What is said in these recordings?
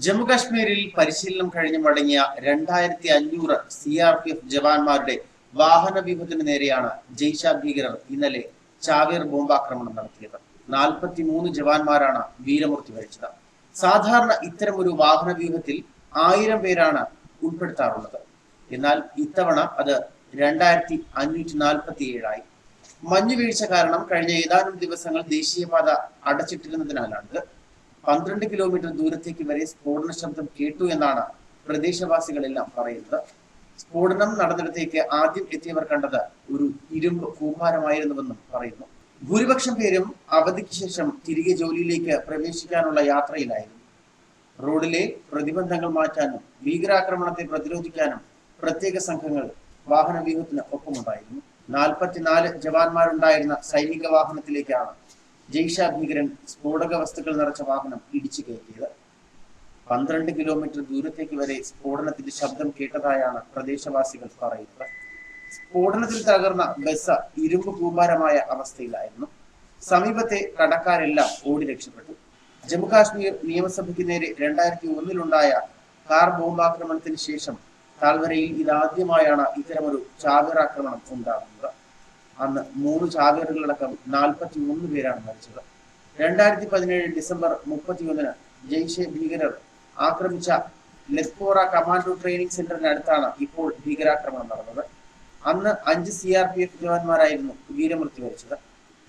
ജമ്മുകാശ്മീരിൽ പരിശീലനം കഴിഞ്ഞ് മടങ്ങിയ 2500 CRPF ജവാന്മാരുടെ വാഹന വ്യൂഹത്തിന് നേരെയാണ് ജയ്ഷ ഭീകരർ ഇന്നലെ ചാവേർ ബോംബാക്രമണം നടത്തിയത്. 43 ജവാന്മാരാണ് വീരമൃത്യു വരിച്ചത്. സാധാരണ ഇത്തരമൊരു വാഹന വ്യൂഹത്തിൽ 1000 പേരാണ് ഉൾപ്പെടുത്താറുള്ളത്. എന്നാൽ ഇത്തവണ അത് 2547 ആയി. മഞ്ഞുവീഴ്ച കാരണം കഴിഞ്ഞ ഏതാനും ദിവസങ്ങൾ ദേശീയപാത അടച്ചിട്ടിരുന്നതിനാലാണിത്. 12 കിലോമീറ്റർ ദൂരത്തേക്ക് വരെ സ്ഫോടന ശബ്ദം കേട്ടു എന്നാണ് പ്രദേശവാസികളെല്ലാം പറയുന്നത്. സ്ഫോടനം നടന്നിടത്തേക്ക് ആദ്യം എത്തിയവർ കണ്ടത് ഒരു ഇരുമ്പ് കൂമ്പാരമായിരുന്നുവെന്നും പറയുന്നു. ഭൂരിപക്ഷം പേരും അവധിക്ക് ശേഷം തിരികെ ജോലിയിലേക്ക് പ്രവേശിക്കാനുള്ള യാത്രയിലായിരുന്നു. റോഡിലെ പ്രതിബന്ധങ്ങൾ മാറ്റാനും ഭീകരാക്രമണത്തെ പ്രതിരോധിക്കാനും പ്രത്യേക സംഘങ്ങൾ വാഹന വ്യൂഹത്തിന് ഒപ്പമുണ്ടായിരുന്നു. 44 ജവാന്മാരുണ്ടായിരുന്ന സൈനിക വാഹനത്തിലേക്കാണ് ജയ്ഷ ഭീകരൻ സ്ഫോടക വസ്തുക്കൾ നിറച്ച വാഹനം ഇടിച്ചു കയറ്റിയത്. 12 കിലോമീറ്റർ ദൂരത്തേക്ക് വരെ സ്ഫോടനത്തിന്റെ ശബ്ദം കേട്ടതായാണ് പ്രദേശവാസികൾ പറയുന്നത്. സ്ഫോടനത്തിൽ തകർന്ന ബസ് ഇരുമ്പ് കൂമ്പാരമായ അവസ്ഥയിലായിരുന്നു. സമീപത്തെ കടക്കാരെല്ലാം ഓടി രക്ഷപ്പെട്ടു. ജമ്മുകാശ്മീർ നിയമസഭയ്ക്ക് നേരെ 2001-ലുണ്ടായ കാർ ബോംബാക്രമണത്തിന് ശേഷം താഴ്വരയിൽ ഇതാദ്യമായാണ് ഇത്തരമൊരു ചാവേറാക്രമണം ഉണ്ടാകുന്നത്. അന്ന് 3 ചാവേറുകളടക്കം 43 പേരാണ് മരിച്ചത്. 2017 ഡിസംബർ 31-ന് ജയ്ഷെ ഭീകരർ ആക്രമിച്ച ലെത്പോറ കമാൻഡോ ട്രെയിനിങ് സെന്ററിനടുത്താണ് ഇപ്പോൾ ഭീകരാക്രമണം നടന്നത്. അന്ന് 5 CRPF ജവാന്മാരായിരുന്നു വീരമൃത്യു വരിച്ചത്.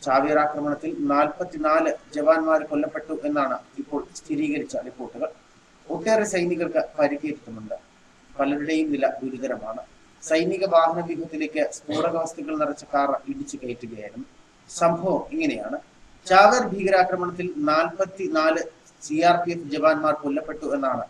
ചാവേറാക്രമണത്തിൽ 44 ജവാന്മാർ കൊല്ലപ്പെട്ടു എന്നാണ് ഇപ്പോൾ സ്ഥിരീകരിച്ച റിപ്പോർട്ടുകൾ. ഒട്ടേറെ സൈനികർക്ക് പരിക്കേറ്റിട്ടുമുണ്ട്. പലരുടെയും നില ഗുരുതരമാണ്. സൈനിക വാഹന വ്യൂഹത്തിലേക്ക് സ്ഫോടക വസ്തുക്കൾ നിറച്ച കാർ ഇടിച്ചു കയറ്റുകയായിരുന്നു. സംഭവം ഇങ്ങനെയാണ്. ചാവേർ ഭീകരാക്രമണത്തിൽ 44 CRPF ജവാന്മാർ കൊല്ലപ്പെട്ടു എന്നാണ്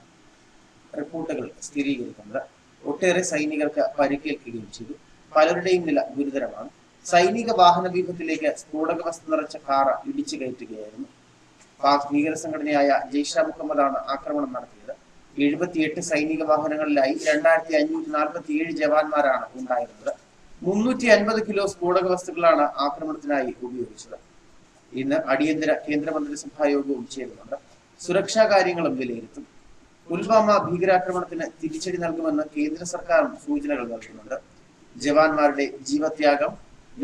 റിപ്പോർട്ടുകൾ സ്ഥിരീകരിക്കുന്നത്. ഒട്ടേറെ സൈനികർക്ക് പരിക്കേൽക്കുകയും ചെയ്തു. പലരുടെയും നില ഗുരുതരമാണ്. സൈനിക വാഹന വ്യൂഹത്തിലേക്ക് സ്ഫോടക വസ്തു നിറച്ച കാർ ഇടിച്ചു കയറ്റുകയായിരുന്നു. പാക് ഭീകര സംഘടനയായ ജയ്ഷ മുഹമ്മദാണ് ആക്രമണം നടത്തിയത്. 78 സൈനിക വാഹനങ്ങളിലായി 2547 ജവാന്മാരാണ് ഉണ്ടായിരുന്നത്. 350 കിലോ സ്ഫോടക വസ്തുക്കളാണ് ആക്രമണത്തിനായി ഉപയോഗിച്ചത്. ഇന്ന് അടിയന്തര കേന്ദ്രമന്ത്രിസഭാ യോഗവും ചേരുന്നുണ്ട്. സുരക്ഷാ കാര്യങ്ങളും വിലയിരുത്തും. പുൽവാമ ഭീകരാക്രമണത്തിന് തിരിച്ചടി നൽകുമെന്ന് കേന്ദ്ര സർക്കാരും സൂചനകൾ നൽകുന്നുണ്ട്. ജവാന്മാരുടെ ജീവത്യാഗം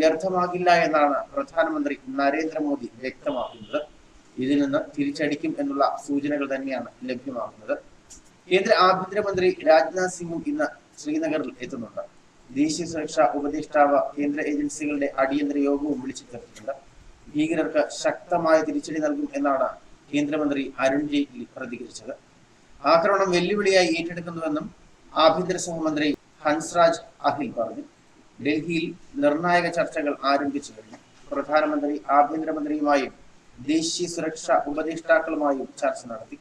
വ്യർത്ഥമാകില്ല എന്നാണ് പ്രധാനമന്ത്രി നരേന്ദ്രമോദി വ്യക്തമാക്കുന്നത്. ഇതിൽ നിന്ന് തിരിച്ചടിക്കും എന്നുള്ള സൂചനകൾ തന്നെയാണ് ലഭ്യമാകുന്നത്. കേന്ദ്ര ആഭ്യന്തരമന്ത്രി രാജ്നാഥ് സിംഗും ഇന്ന് ശ്രീനഗറിൽ എത്തുന്നുണ്ട്. ദേശീയ സുരക്ഷാ ഉപദേഷ്ടാവ് കേന്ദ്ര ഏജൻസികളുടെ അടിയന്തര യോഗവും വിളിച്ചു ചേർത്തിട്ടുണ്ട്. ഭീകരർക്ക് ശക്തമായ തിരിച്ചടി നൽകും എന്നാണ് കേന്ദ്രമന്ത്രി അരുൺ ജെയ്റ്റ്ലി പ്രതികരിച്ചത്. ആക്രമണം വെല്ലുവിളിയായി ഏറ്റെടുക്കുന്നുവെന്നും ആഭ്യന്തര സഹമന്ത്രി ഹൻസ്രാജ് അഹിൽ പറഞ്ഞു. ഡൽഹിയിൽ നിർണായക ചർച്ചകൾ ആരംഭിച്ചു കഴിഞ്ഞു. പ്രധാനമന്ത്രി ആഭ്യന്തരമന്ത്രിയുമായും ദേശീയ സുരക്ഷാ ഉപദേഷ്ടാക്കളുമായും ചർച്ച നടത്തി.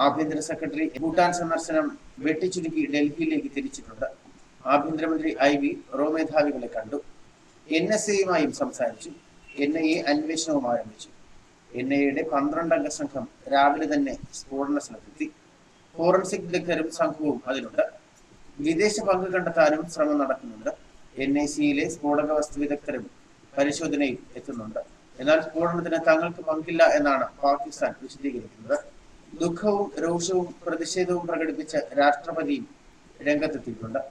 ആഭ്യന്തര സെക്രട്ടറി ഭൂട്ടാൻ സന്ദർശനം വെട്ടിച്ചുരുക്കി ഡൽഹിയിലേക്ക് തിരിച്ചിട്ടുണ്ട്. ആഭ്യന്തരമന്ത്രി IV റോ മേധാവികളെ കണ്ടു. NSAയുമായും സംസാരിച്ചു. NIA അന്വേഷണവും ആരംഭിച്ചു. NIAയുടെ 12 അംഗ സംഘം രാവിലെ തന്നെ സ്ഫോടന സ്ഥലത്തെത്തി. ഫോറൻസിക് വിദഗ്ധരും സംഘവും അതിലുണ്ട്. വിദേശ പങ്ക് കണ്ടെത്താനും ശ്രമം നടക്കുന്നുണ്ട്. NICയിലെ സ്ഫോടക വസ്തു വിദഗ്ധരും പരിശോധനയിൽ എത്തുന്നുണ്ട്. എന്നാൽ സ്ഫോടനത്തിന് തങ്ങൾക്ക് പങ്കില്ല എന്നാണ് പാകിസ്ഥാൻ വിശദീകരിക്കുന്നത്. ദുഃഖവും രോഷവും പ്രതിഷേധവും പ്രകടിപ്പിച്ച് രാഷ്ട്രപതിയും രംഗത്തെത്തിയിട്ടുണ്ട്.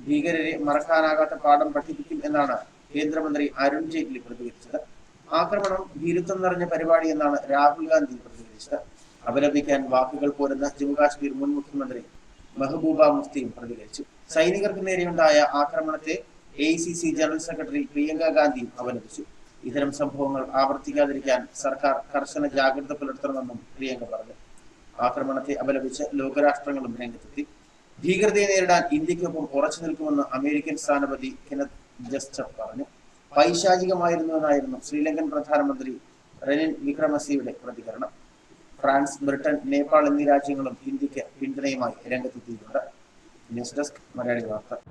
ഭീകരരെ മറക്കാനാകാത്ത പാഠം പഠിപ്പിക്കും എന്നാണ് കേന്ദ്രമന്ത്രി അരുൺ ജെയ്റ്റ്ലി പ്രതികരിച്ചത്. ആക്രമണം ഭീരുത്വം നിറഞ്ഞ പരിപാടി എന്നാണ് രാഹുൽ ഗാന്ധി പ്രതികരിച്ചത്. അപലപിക്കാൻ വാക്കുകൾ പോരെന്ന് ജമ്മുകാശ്മീർ മുൻ മുഖ്യമന്ത്രി മെഹബൂബ മുഫ്തിയും പ്രതികരിച്ചു. സൈനികർക്ക് നേരെയുണ്ടായ ആക്രമണത്തെ AICC ജനറൽ സെക്രട്ടറി പ്രിയങ്ക ഗാന്ധിയും അപലപിച്ചു. ഇത്തരം സംഭവങ്ങൾ ആവർത്തിക്കാതിരിക്കാൻ സർക്കാർ കർശന ജാഗ്രത പുലർത്തണമെന്നും പ്രിയങ്ക പറഞ്ഞു. ആക്രമണത്തെ അപലപിച്ച് ലോകരാഷ്ട്രങ്ങളും രംഗത്തെത്തി. ഭീകരതയെ നേരിടാൻ ഇന്ത്യക്കൊപ്പം ഉറച്ചു നിൽക്കുമെന്ന് അമേരിക്കൻ സ്ഥാനപതി കെനത്ത് ജസ്റ്റർ പറഞ്ഞു. പൈശാചികമായിരുന്നുവെന്നായിരുന്നു ശ്രീലങ്കൻ പ്രധാനമന്ത്രി റെനിൽ വിക്രമസിംഗയുടെ പ്രതികരണം. ഫ്രാൻസ്, ബ്രിട്ടൻ, നേപ്പാൾ എന്നീ രാജ്യങ്ങളും ഇന്ത്യക്ക് പിന്തുണയുമായി രംഗത്തെത്തിയിട്ടുണ്ട്. ന്യൂസ് ഡെസ്ക് മലയാളി വാർത്ത.